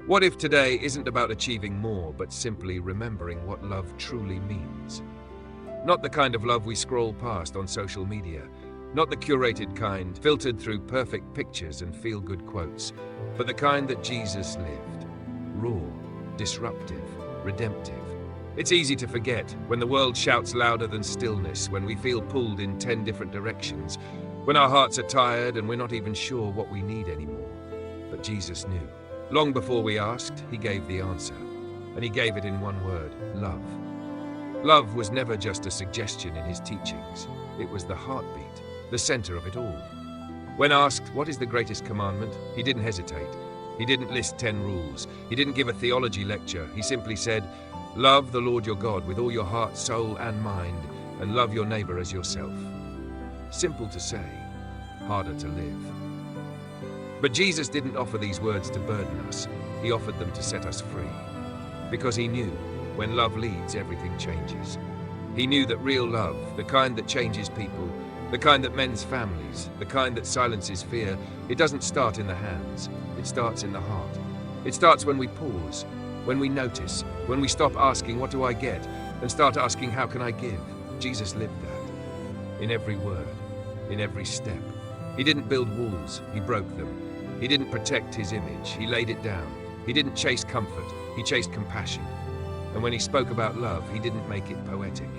What if today isn't about achieving more, but simply remembering what love truly means? Not the kind of love we scroll past on social media, not the curated kind, filtered through perfect pictures and feel-good quotes, but the kind that Jesus lived. Raw, disruptive, redemptive. It's easy to forget when the world shouts louder than stillness, when we feel pulled in 10 different directions, when our hearts are tired and we're not even sure what we need anymore. But Jesus knew. Long before we asked, he gave the answer. And he gave it in one word: love. Love was never just a suggestion in his teachings. It was the heartbeat, the center of it all. When asked, what is the greatest commandment? He didn't hesitate. He didn't list 10 rules. He didn't give a theology lecture. He simply said, love the Lord your God with all your heart, soul, and mind, and love your neighbor as yourself. Simple to say, harder to live. But Jesus didn't offer these words to burden us. He offered them to set us free. Because he knew, when love leads, everything changes. He knew that real love, the kind that changes people, the kind that mends families, the kind that silences fear, it doesn't start in the hands. It starts in the heart. It starts when we pause, when we notice, when we stop asking, what do I get, and start asking, how can I give? Jesus lived that. In every word, in every step. He didn't build walls, he broke them. He didn't protect his image, he laid it down. He didn't chase comfort, he chased compassion. And when he spoke about love, he didn't make it poetic.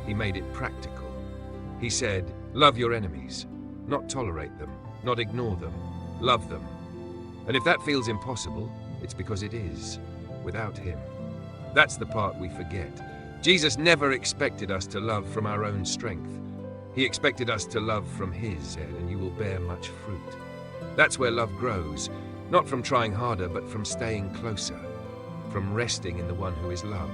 He made it practical. He said, love your enemies, not tolerate them, not ignore them, love them. And if that feels impossible, it's because it is, without him. That's the part we forget. Jesus never expected us to love from our own strength. He expected us to love from his, and you will bear much fruit. That's where love grows, not from trying harder, but from staying closer, from resting in the one who is love.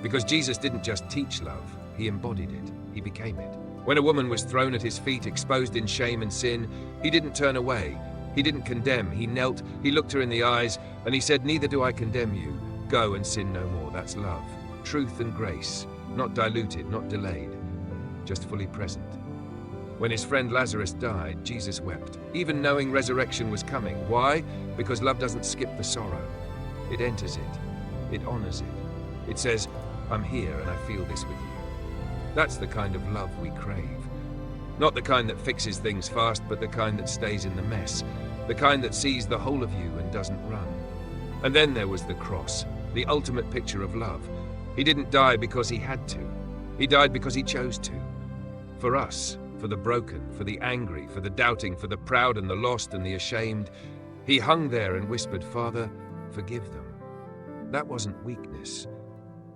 Because Jesus didn't just teach love, he embodied it, he became it. When a woman was thrown at his feet, exposed in shame and sin, he didn't turn away, he didn't condemn, he knelt, he looked her in the eyes, and he said, neither do I condemn you, go and sin no more. That's love, truth and grace, not diluted, not delayed, just fully present. When his friend Lazarus died, Jesus wept, even knowing resurrection was coming. Why? Because love doesn't skip the sorrow. It enters it. It honors it. It says, I'm here and I feel this with you. That's the kind of love we crave. Not the kind that fixes things fast, but the kind that stays in the mess. The kind that sees the whole of you and doesn't run. And then there was the cross, the ultimate picture of love. He didn't die because he had to. He died because he chose to. For us, for the broken, for the angry, for the doubting, for the proud and the lost and the ashamed. He hung there and whispered, Father, forgive them. That wasn't weakness.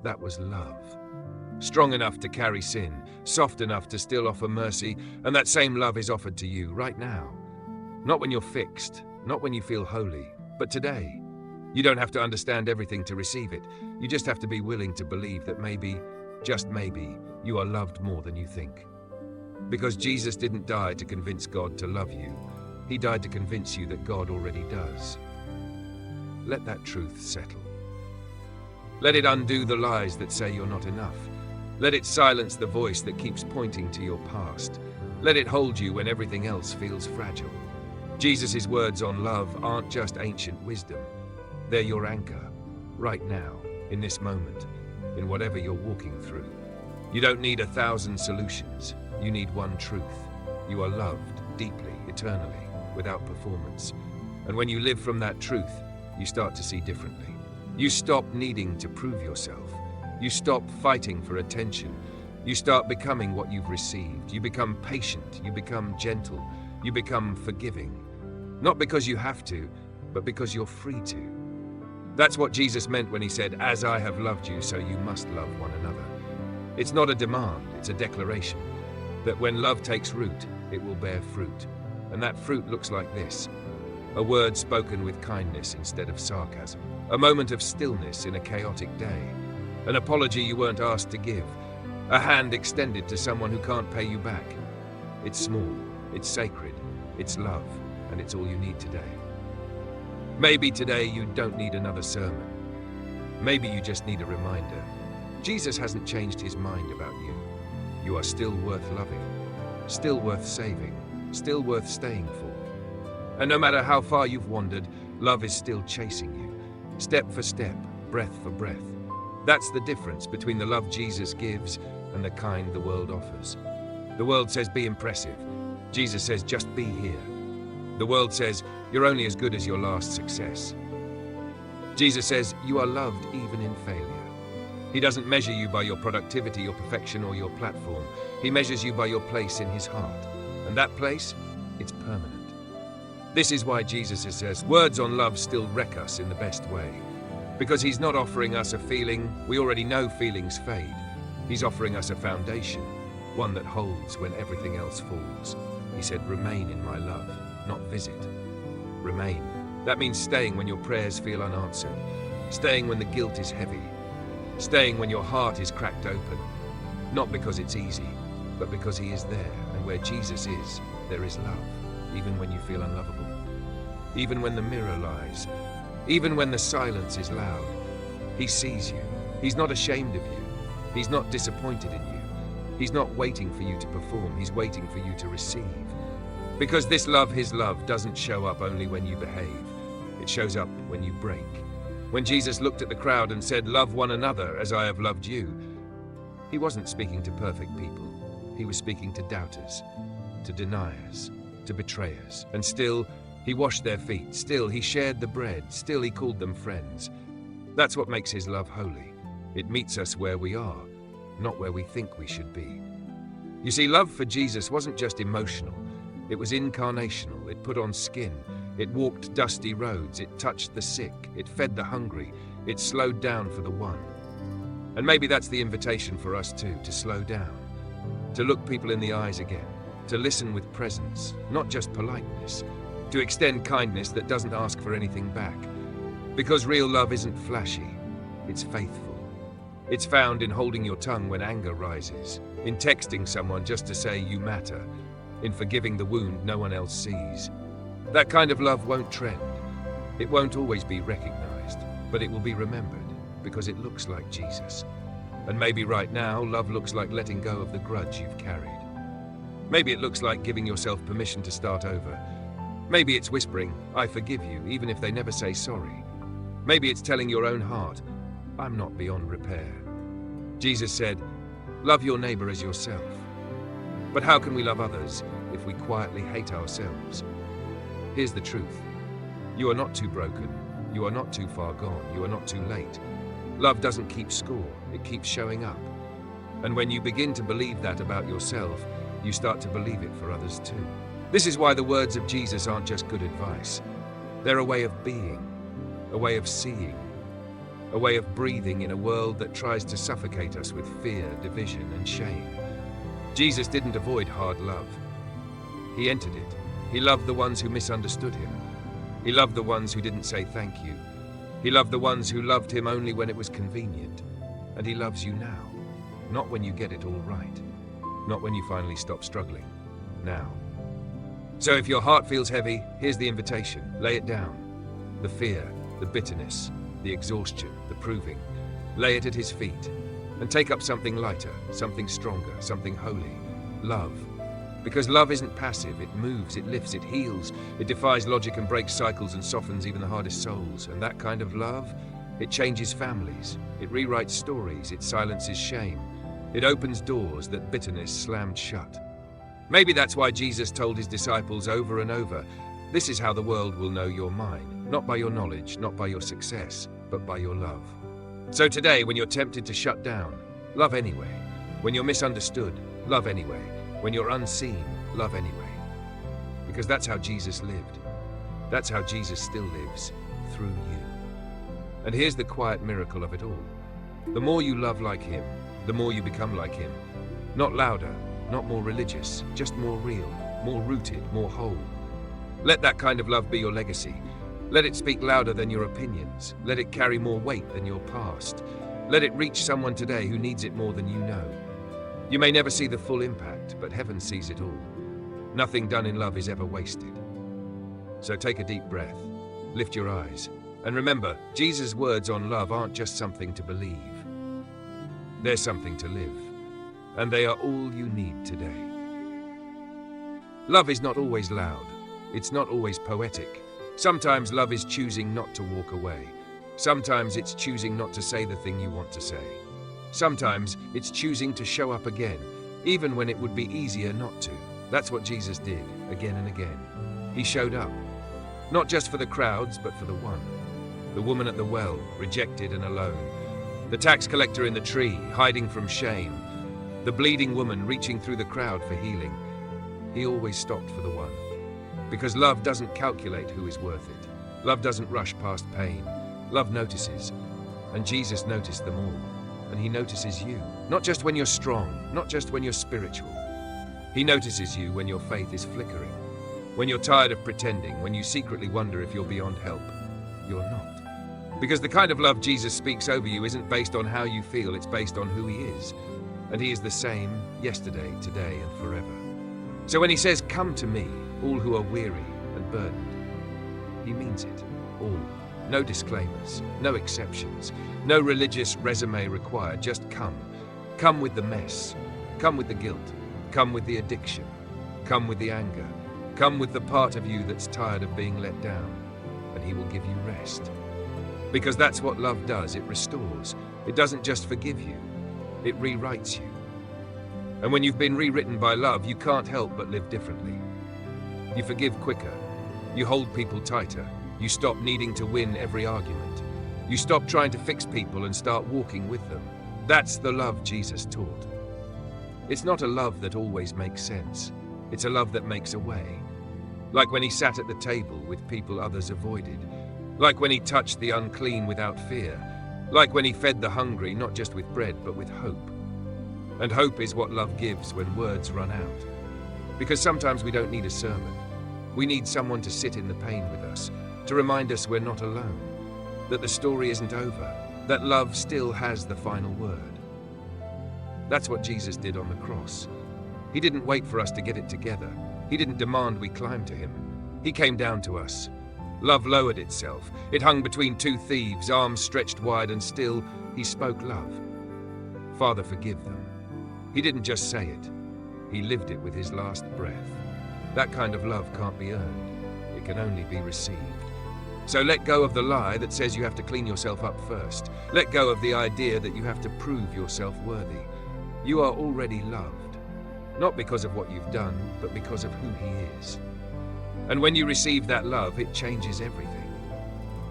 That was love. Strong enough to carry sin, soft enough to still offer mercy, and that same love is offered to you right now. Not when you're fixed, not when you feel holy, but today. You don't have to understand everything to receive it. You just have to be willing to believe that maybe, just maybe, you are loved more than you think. Because Jesus didn't die to convince God to love you. He died to convince you that God already does. Let that truth settle. Let it undo the lies that say you're not enough. Let it silence the voice that keeps pointing to your past. Let it hold you when everything else feels fragile. Jesus' words on love aren't just ancient wisdom. They're your anchor, right now, in this moment, in whatever you're walking through. You don't need 1,000 solutions. You need one truth. You are loved deeply, eternally, without performance. And when you live from that truth, you start to see differently. You stop needing to prove yourself. You stop fighting for attention. You start becoming what you've received. You become patient. You become gentle. You become forgiving. Not because you have to, but because you're free to. That's what Jesus meant when he said, as I have loved you, so you must love one another. It's not a demand, it's a declaration. That when love takes root, it will bear fruit. And that fruit looks like this. A word spoken with kindness instead of sarcasm. A moment of stillness in a chaotic day. An apology you weren't asked to give. A hand extended to someone who can't pay you back. It's small, it's sacred, it's love, and it's all you need today. Maybe today you don't need another sermon. Maybe you just need a reminder. Jesus hasn't changed his mind about you. You are still worth loving, still worth saving, still worth staying for. And no matter how far you've wandered, love is still chasing you. step for step, breath for breath. That's the difference between the love Jesus gives and the kind the world offers. The world says, be impressive. Jesus says, just be here. The world says, you're only as good as your last success. Jesus says, you are loved even in failure. He doesn't measure you by your productivity, your perfection, or your platform. He measures you by your place in his heart. And that place, it's permanent. This is why Jesus says, words on love still wreck us in the best way. Because he's not offering us a feeling. We already know feelings fade. He's offering us a foundation, one that holds when everything else falls. He said, remain in my love, not visit. Remain. That means staying when your prayers feel unanswered. Staying when the guilt is heavy. Staying when your heart is cracked open. Not because it's easy, but because he is there. And where Jesus is, there is love. Even when you feel unlovable. Even when the mirror lies. Even when the silence is loud. He sees you. He's not ashamed of you. He's not disappointed in you. He's not waiting for you to perform. He's waiting for you to receive. Because this love, his love, doesn't show up only when you behave. It shows up when you break. When Jesus looked at the crowd and said, love one another as I have loved you, he wasn't speaking to perfect people. He was speaking to doubters, to deniers, to betrayers. And still, he washed their feet. Still, he shared the bread. Still, he called them friends. That's what makes his love holy. It meets us where we are, not where we think we should be. You see, love for Jesus wasn't just emotional. It was incarnational. It put on skin. It walked dusty roads. It touched the sick. It fed the hungry. It slowed down for the one. And maybe that's the invitation for us too, to slow down, to look people in the eyes again, to listen with presence, not just politeness, to extend kindness that doesn't ask for anything back. Because real love isn't flashy, it's faithful. It's found in holding your tongue when anger rises, in texting someone just to say you matter, in forgiving the wound no one else sees. That kind of love won't trend. It won't always be recognized, but it will be remembered because it looks like Jesus. And maybe right now, love looks like letting go of the grudge you've carried. Maybe it looks like giving yourself permission to start over. Maybe it's whispering, I forgive you, even if they never say sorry. Maybe it's telling your own heart, I'm not beyond repair. Jesus said, love your neighbor as yourself. But how can we love others if we quietly hate ourselves? Here's the truth. You are not too broken. You are not too far gone. You are not too late. Love doesn't keep score. It keeps showing up. And when you begin to believe that about yourself, you start to believe it for others too. This is why the words of Jesus aren't just good advice. They're a way of being, a way of seeing, a way of breathing in a world that tries to suffocate us with fear, division, and shame. Jesus didn't avoid hard love. He entered it. He loved the ones who misunderstood him. He loved the ones who didn't say thank you. He loved the ones who loved him only when it was convenient. And he loves you now, not when you get it all right, not when you finally stop struggling, now. So if your heart feels heavy, here's the invitation. Lay it down. The fear, the bitterness, the exhaustion, the proving. Lay it at his feet and take up something lighter, something stronger, something holy. Love. Because love isn't passive. It moves, it lifts, it heals. It defies logic and breaks cycles and softens even the hardest souls. And that kind of love, it changes families. It rewrites stories. It silences shame. It opens doors that bitterness slammed shut. Maybe that's why Jesus told his disciples over and over, this is how the world will know you're mine. Not by your knowledge, not by your success, but by your love. So today, when you're tempted to shut down, love anyway. When you're misunderstood, love anyway. When you're unseen, love anyway. Because that's how Jesus lived. That's how Jesus still lives, through you. And here's the quiet miracle of it all. The more you love like him, the more you become like him. Not louder, not more religious, just more real, more rooted, more whole. Let that kind of love be your legacy. Let it speak louder than your opinions. Let it carry more weight than your past. Let it reach someone today who needs it more than you know. You may never see the full impact, but heaven sees it all. Nothing done in love is ever wasted. So take a deep breath, lift your eyes, and remember, Jesus' words on love aren't just something to believe. They're something to live, and they are all you need today. Love is not always loud. It's not always poetic. Sometimes love is choosing not to walk away. Sometimes it's choosing not to say the thing you want to say. Sometimes it's choosing to show up again, even when it would be easier not to. That's what Jesus did, again and again. He showed up, not just for the crowds, but for the one. The woman at the well, rejected and alone. The tax collector in the tree, hiding from shame. The bleeding woman reaching through the crowd for healing. He always stopped for the one. Because love doesn't calculate who is worth it. Love doesn't rush past pain. Love notices. And Jesus noticed them all. And he notices you. Not just when you're strong, not just when you're spiritual. He notices you when your faith is flickering. When you're tired of pretending, when you secretly wonder if you're beyond help. You're not. Because the kind of love Jesus speaks over you isn't based on how you feel, it's based on who he is. And he is the same yesterday, today, and forever. So when he says, "Come to me, all who are weary and burdened," he means it, all. No disclaimers, no exceptions, no religious resume required, just come. Come with the mess, come with the guilt, come with the addiction, come with the anger, come with the part of you that's tired of being let down, and he will give you rest. Because that's what love does, it restores. It doesn't just forgive you, it rewrites you. And when you've been rewritten by love, you can't help but live differently. You forgive quicker, you hold people tighter, you stop needing to win every argument. You stop trying to fix people and start walking with them. That's the love Jesus taught. It's not a love that always makes sense. It's a love that makes a way. Like when he sat at the table with people others avoided. Like when he touched the unclean without fear. Like when he fed the hungry, not just with bread, but with hope. And hope is what love gives when words run out. Because sometimes we don't need a sermon. We need someone to sit in the pain with us, to remind us we're not alone, that the story isn't over, that love still has the final word. That's what Jesus did on the cross. He didn't wait for us to get it together. He didn't demand we climb to him. He came down to us. Love lowered itself. It hung between two thieves, arms stretched wide, and still he spoke love. Father, forgive them. He didn't just say it. He lived it with his last breath. That kind of love can't be earned. It can only be received. So let go of the lie that says you have to clean yourself up first. Let go of the idea that you have to prove yourself worthy. You are already loved, not because of what you've done, but because of who he is. And when you receive that love, it changes everything.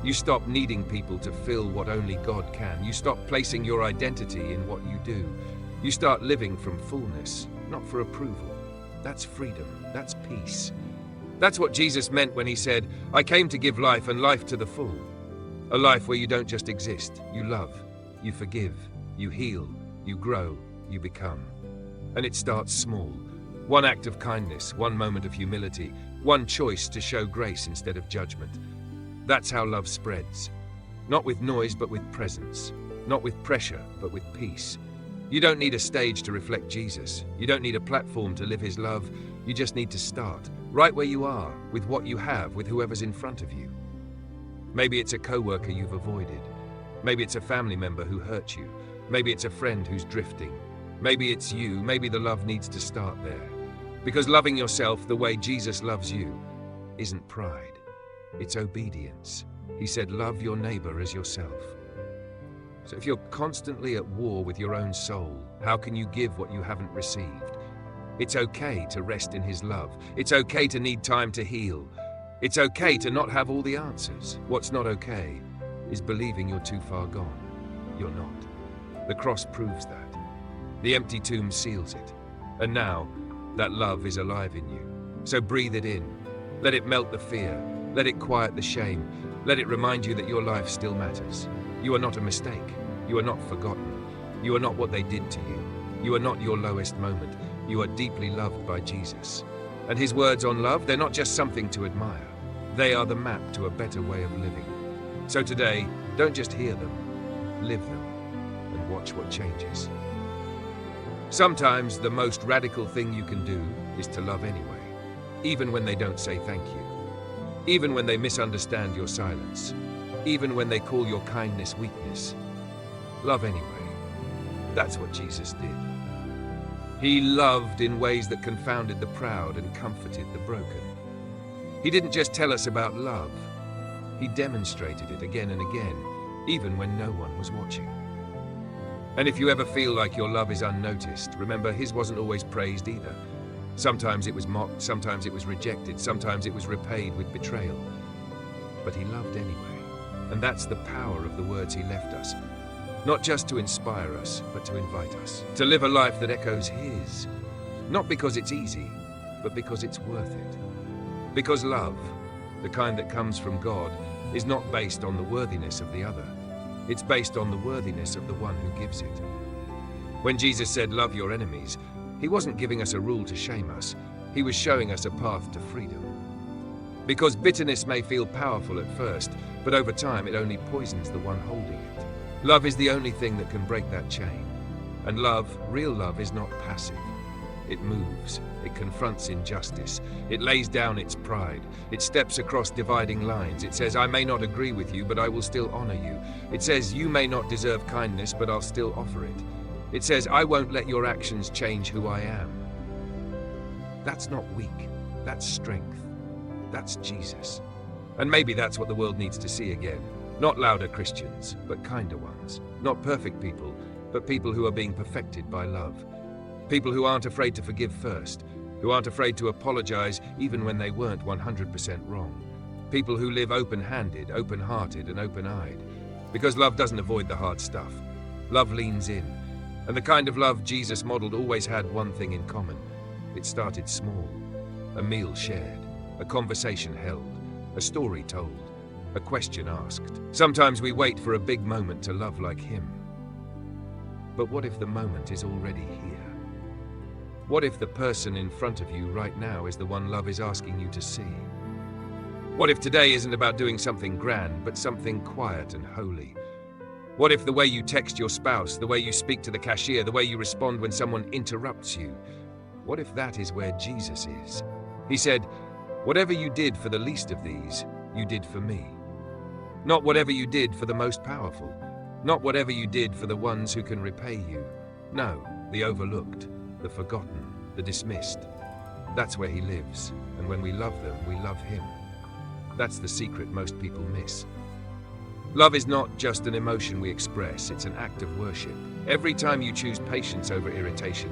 You stop needing people to fill what only God can. You stop placing your identity in what you do. You start living from fullness, not for approval. That's freedom. That's peace. That's what Jesus meant when he said, "I came to give life and life to the full." A life where you don't just exist, you love, you forgive, you heal, you grow, you become. And it starts small. One act of kindness, one moment of humility, one choice to show grace instead of judgment. That's how love spreads. Not with noise, but with presence. Not with pressure, but with peace. You don't need a stage to reflect Jesus. You don't need a platform to live his love. You just need to start, right where you are, with what you have, with whoever's in front of you. Maybe it's a coworker you've avoided. Maybe it's a family member who hurt you. Maybe it's a friend who's drifting. Maybe it's you. Maybe the love needs to start there. Because loving yourself the way Jesus loves you isn't pride. It's obedience. He said, "Love your neighbor as yourself." So if you're constantly at war with your own soul, how can you give what you haven't received? It's okay to rest in his love. It's okay to need time to heal. It's okay to not have all the answers. What's not okay is believing you're too far gone. You're not. The cross proves that. The empty tomb seals it. And now, that love is alive in you. So breathe it in. Let it melt the fear. Let it quiet the shame. Let it remind you that your life still matters. You are not a mistake. You are not forgotten. You are not what they did to you. You are not your lowest moment. You are deeply loved by Jesus. And his words on love, they're not just something to admire. They are the map to a better way of living. So today, don't just hear them, live them, and watch what changes. Sometimes the most radical thing you can do is to love anyway, even when they don't say thank you, even when they misunderstand your silence, even when they call your kindness weakness. Love anyway. That's what Jesus did. He loved in ways that confounded the proud and comforted the broken. He didn't just tell us about love. He demonstrated it again and again. even when no one was watching. And if you ever feel like your love is unnoticed, remember his wasn't always praised either. Sometimes it was mocked, sometimes it was rejected, sometimes it was repaid with betrayal. But he loved anyway. And that's the power of the words he left us. Not just to inspire us, but to invite us. To live a life that echoes his. Not because it's easy, but because it's worth it. Because love, the kind that comes from God, is not based on the worthiness of the other. It's based on the worthiness of the one who gives it. When Jesus said, "Love your enemies," he wasn't giving us a rule to shame us. He was showing us a path to freedom. Because bitterness may feel powerful at first, but over time it only poisons the one holding it. Love is the only thing that can break that chain. And love, real love, is not passive. It moves, it confronts injustice, it lays down its pride, it steps across dividing lines. It says, "I may not agree with you, but I will still honor you." It says, "You may not deserve kindness, but I'll still offer it." It says, "I won't let your actions change who I am." That's not weak, that's strength. That's Jesus. And maybe that's what the world needs to see again. Not louder Christians, but kinder ones. Not perfect people, but people who are being perfected by love. People who aren't afraid to forgive first, who aren't afraid to apologize even when they weren't 100% wrong. People who live open-handed, open-hearted, and open-eyed. Because love doesn't avoid the hard stuff. Love leans in. And the kind of love Jesus modeled always had one thing in common. It started small. A meal shared, a conversation held, a story told, a question asked. Sometimes we wait for a big moment to love like him. But what if the moment is already here? What if the person in front of you right now is the one love is asking you to see? What if today isn't about doing something grand, but something quiet and holy? What if the way you text your spouse, the way you speak to the cashier, the way you respond when someone interrupts you, what if that is where Jesus is? He said, "Whatever you did for the least of these, you did for me." Not whatever you did for the most powerful. Not whatever you did for the ones who can repay you. No, the overlooked, the forgotten, the dismissed. That's where he lives, and when we love them, we love him. That's the secret most people miss. Love is not just an emotion we express, it's an act of worship. Every time you choose patience over irritation,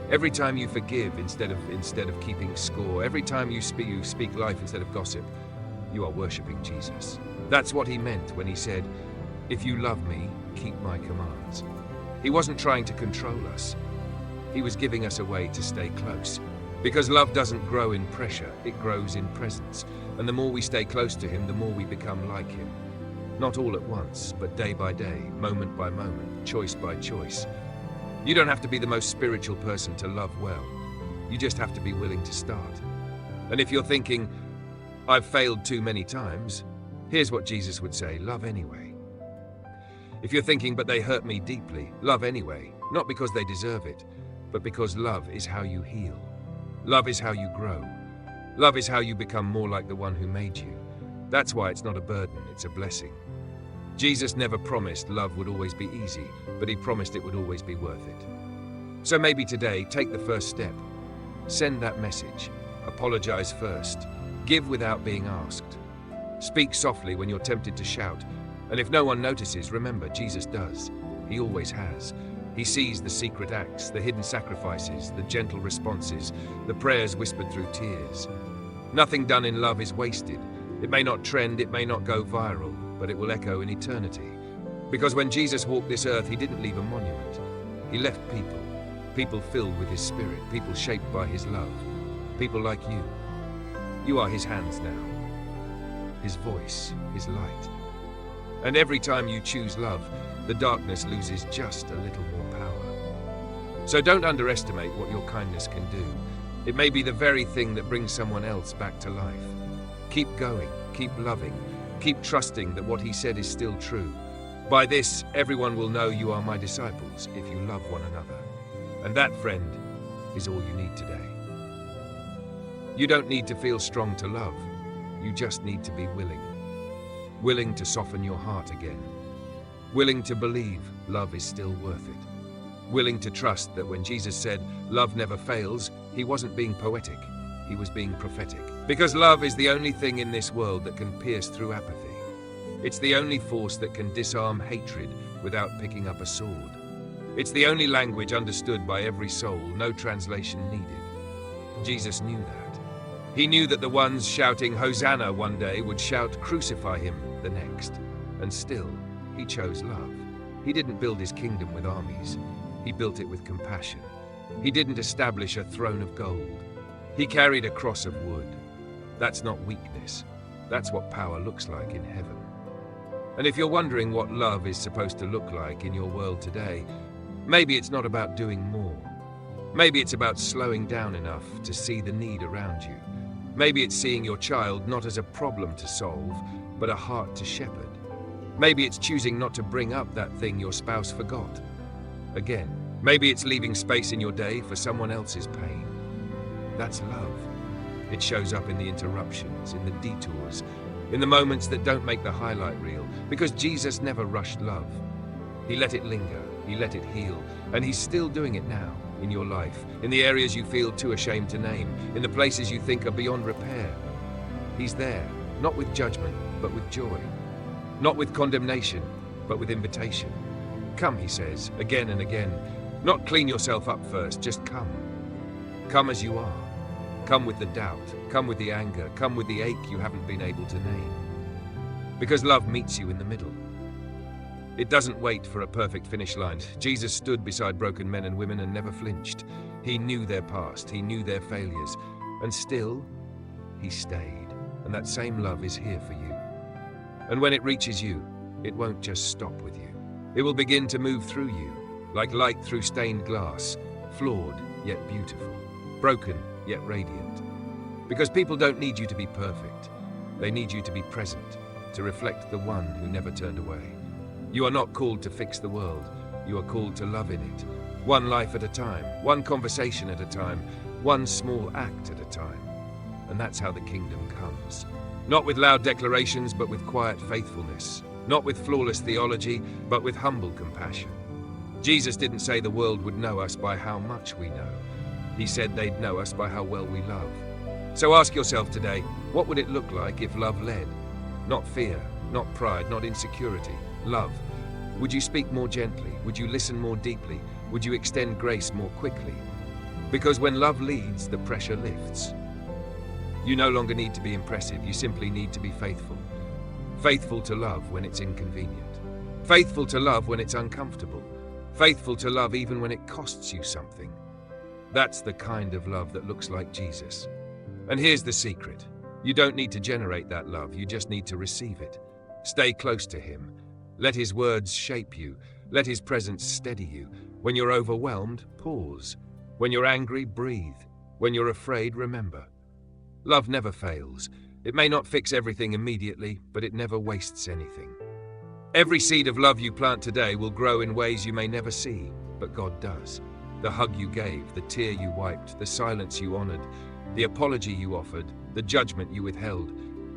every time you forgive instead of keeping score, every time you speak life instead of gossip, you are worshiping Jesus. That's what he meant when he said, "If you love me, keep my commands." He wasn't trying to control us. He was giving us a way to stay close. Because love doesn't grow in pressure, it grows in presence. And the more we stay close to him, the more we become like him. Not all at once, but day by day, moment by moment, choice by choice. You don't have to be the most spiritual person to love well. You just have to be willing to start. And if you're thinking, "I've failed too many times," here's what Jesus would say: love anyway. If you're thinking, "But they hurt me deeply," love anyway. Not because they deserve it, but because love is how you heal. Love is how you grow. Love is how you become more like the one who made you. That's why it's not a burden, it's a blessing. Jesus never promised love would always be easy, but he promised it would always be worth it. So maybe today, take the first step. Send that message. Apologize first. Give without being asked. Speak softly when you're tempted to shout. And if no one notices, remember, Jesus does. He always has. He sees the secret acts, the hidden sacrifices, the gentle responses, the prayers whispered through tears. Nothing done in love is wasted. It may not trend, it may not go viral, but it will echo in eternity. Because when Jesus walked this earth, he didn't leave a monument. He left people. People filled with his spirit, people shaped by his love. People like you. You are his hands now. His voice, his light. And every time you choose love, the darkness loses just a little more power. So don't underestimate what your kindness can do. It may be the very thing that brings someone else back to life. Keep going, keep loving, keep trusting that what he said is still true. By this, everyone will know you are my disciples if you love one another. And that, friend, is all you need today. You don't need to feel strong to love. You just need to be willing. Willing to soften your heart again. Willing to believe love is still worth it. Willing to trust that when Jesus said, "Love never fails," he wasn't being poetic, he was being prophetic. Because love is the only thing in this world that can pierce through apathy. It's the only force that can disarm hatred without picking up a sword. It's the only language understood by every soul, no translation needed. Jesus knew that. He knew that the ones shouting Hosanna one day would shout Crucify him the next. And still, he chose love. He didn't build his kingdom with armies. He built it with compassion. He didn't establish a throne of gold. He carried a cross of wood. That's not weakness. That's what power looks like in heaven. And if you're wondering what love is supposed to look like in your world today, maybe it's not about doing more. Maybe it's about slowing down enough to see the need around you. Maybe it's seeing your child not as a problem to solve, but a heart to shepherd. Maybe it's choosing not to bring up that thing your spouse forgot. Again, maybe it's leaving space in your day for someone else's pain. That's love. It shows up in the interruptions, in the detours, in the moments that don't make the highlight reel, because Jesus never rushed love. He let it linger, he let it heal, and he's still doing it now, in your life, in the areas you feel too ashamed to name, in the places you think are beyond repair. He's there, not with judgment, but with joy. Not with condemnation, but with invitation. Come, he says, again and again. Not clean yourself up first, just come. Come as you are. Come with the doubt, come with the anger, come with the ache you haven't been able to name. Because love meets you in the middle. It doesn't wait for a perfect finish line. Jesus stood beside broken men and women and never flinched. He knew their past, he knew their failures, and still, he stayed. And that same love is here for you. And when it reaches you, it won't just stop with you. It will begin to move through you, like light through stained glass, flawed yet beautiful, broken yet radiant. Because people don't need you to be perfect. They need you to be present, to reflect the one who never turned away. You are not called to fix the world. You are called to love in it. One life at a time, one conversation at a time, one small act at a time. And that's how the kingdom comes. Not with loud declarations, but with quiet faithfulness. Not with flawless theology, but with humble compassion. Jesus didn't say the world would know us by how much we know. He said they'd know us by how well we love. So ask yourself today, what would it look like if love led? Not fear, not pride, not insecurity. Love. Would you speak more gently? Would you listen more deeply? Would you extend grace more quickly? Because when love leads, the pressure lifts. You no longer need to be impressive, you simply need to be faithful. Faithful to love when it's inconvenient. Faithful to love when it's uncomfortable. Faithful to love even when it costs you something. That's the kind of love that looks like Jesus. And here's the secret. You don't need to generate that love, you just need to receive it. Stay close to him. Let his words shape you. Let his presence steady you. When you're overwhelmed, pause. When you're angry, breathe. When you're afraid, remember. Love never fails. It may not fix everything immediately, but it never wastes anything. Every seed of love you plant today will grow in ways you may never see, but God does. The hug you gave, the tear you wiped, the silence you honored, the apology you offered, the judgment you withheld.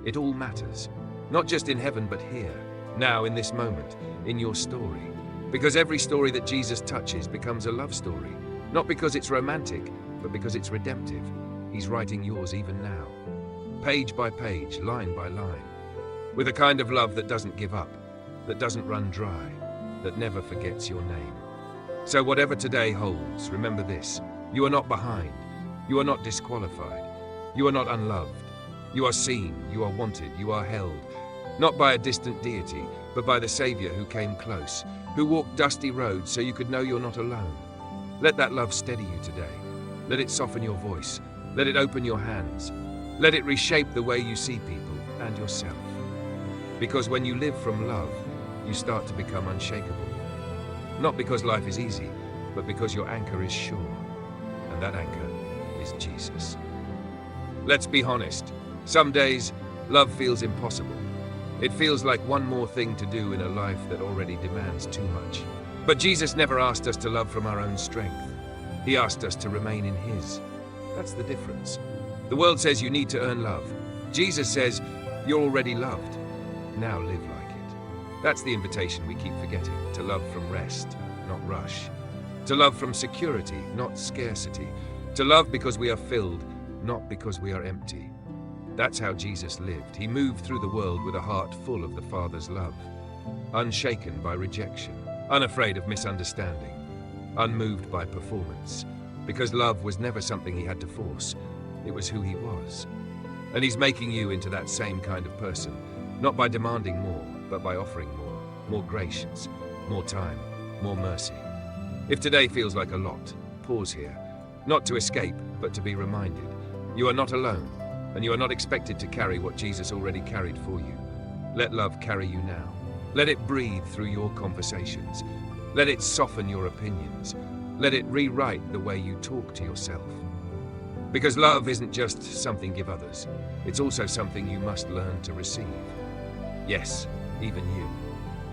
It all matters. Not just in heaven, but here, now in this moment, in your story. Because every story that Jesus touches becomes a love story. Not because it's romantic, but because it's redemptive. He's writing yours even now. Page by page, line by line. With a kind of love that doesn't give up, that doesn't run dry, that never forgets your name. So whatever today holds, remember this. You are not behind. You are not disqualified. You are not unloved. You are seen, you are wanted, you are held. Not by a distant deity, but by the Savior who came close, who walked dusty roads so you could know you're not alone. Let that love steady you today. Let it soften your voice. Let it open your hands. Let it reshape the way you see people and yourself. Because when you live from love, you start to become unshakable. Not because life is easy, but because your anchor is sure. And that anchor is Jesus. Let's be honest. Some days, love feels impossible. It feels like one more thing to do in a life that already demands too much. But Jesus never asked us to love from our own strength. He asked us to remain in His. That's the difference. The world says you need to earn love. Jesus says, you're already loved. Now live like it. That's the invitation we keep forgetting, to love from rest, not rush. To love from security, not scarcity. To love because we are filled, not because we are empty. That's how Jesus lived. He moved through the world with a heart full of the Father's love, unshaken by rejection, unafraid of misunderstanding, unmoved by performance, because love was never something he had to force. It was who he was. And he's making you into that same kind of person, not by demanding more, but by offering more grace, more time, more mercy. If today feels like a lot, pause here, not to escape, but to be reminded. You are not alone, and you are not expected to carry what Jesus already carried for you. Let love carry you now. Let it breathe through your conversations. Let it soften your opinions. Let it rewrite the way you talk to yourself. Because love isn't just something you give others. It's also something you must learn to receive. Yes, even you.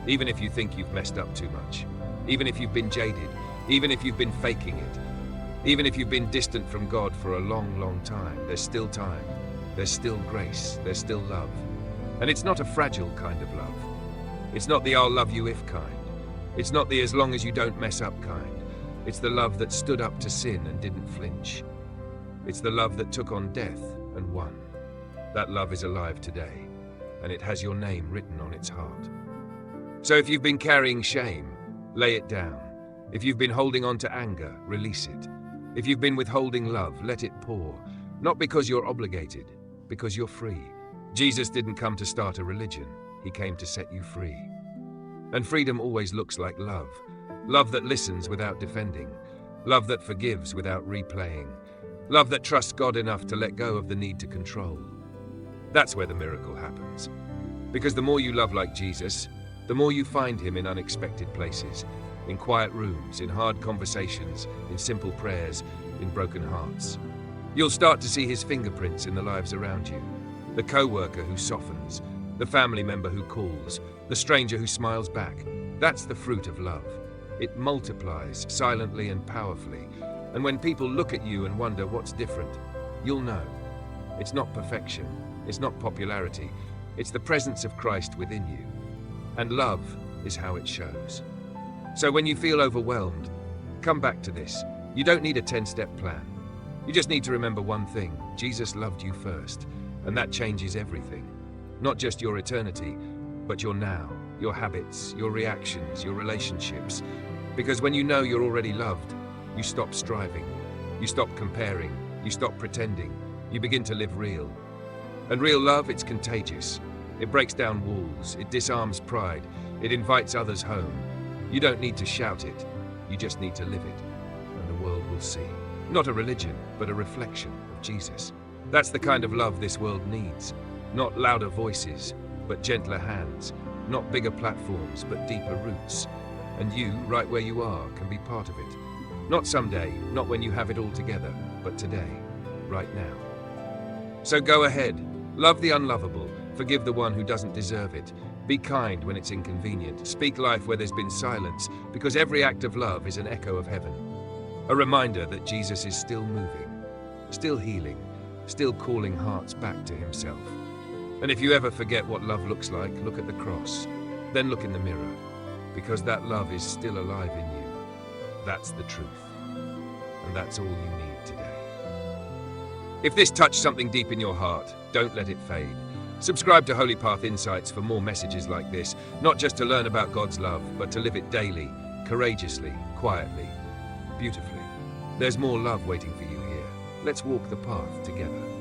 Even if you think you've messed up too much. Even if you've been jaded. Even if you've been faking it. Even if you've been distant from God for a long, long time, there's still time. There's still grace. There's still love. And it's not a fragile kind of love. It's not the I'll love you if kind. It's not the as long as you don't mess up kind. It's the love that stood up to sin and didn't flinch. It's the love that took on death and won. That love is alive today, and it has your name written on its heart. So if you've been carrying shame, lay it down. If you've been holding on to anger, release it. If you've been withholding love, let it pour. Not because you're obligated, because you're free. Jesus didn't come to start a religion. He came to set you free. And freedom always looks like love. Love that listens without defending. Love that forgives without replaying. Love that trusts God enough to let go of the need to control. That's where the miracle happens. Because the more you love like Jesus, the more you find him in unexpected places, in quiet rooms, in hard conversations, in simple prayers, in broken hearts. You'll start to see his fingerprints in the lives around you. The co-worker who softens, the family member who calls, the stranger who smiles back. That's the fruit of love. It multiplies silently and powerfully. And when people look at you and wonder what's different, you'll know. It's not perfection. It's not popularity. It's the presence of Christ within you. And love is how it shows. So when you feel overwhelmed, come back to this. You don't need a 10-step plan. You just need to remember one thing. Jesus loved you first. And that changes everything. Not just your eternity, but your now, your habits, your reactions, your relationships. Because when you know you're already loved, you stop striving, you stop comparing, you stop pretending, you begin to live real. And real love, it's contagious. It breaks down walls, it disarms pride, it invites others home. You don't need to shout it, you just need to live it, and the world will see. Not a religion, but a reflection of Jesus. That's the kind of love this world needs. Not louder voices, but gentler hands. Not bigger platforms, but deeper roots. And you, right where you are, can be part of it. Not someday, not when you have it all together, but today, right now. So go ahead, love the unlovable, forgive the one who doesn't deserve it. Be kind when it's inconvenient, speak life where there's been silence, because every act of love is an echo of heaven. A reminder that Jesus is still moving, still healing, still calling hearts back to himself. And if you ever forget what love looks like, look at the cross, then look in the mirror, because that love is still alive in you. That's the truth. And that's all you need today. If this touched something deep in your heart, don't let it fade. Subscribe to Holy Path Insights for more messages like this, not just to learn about God's love, but to live it daily, courageously, quietly, beautifully. There's more love waiting for you here. Let's walk the path together.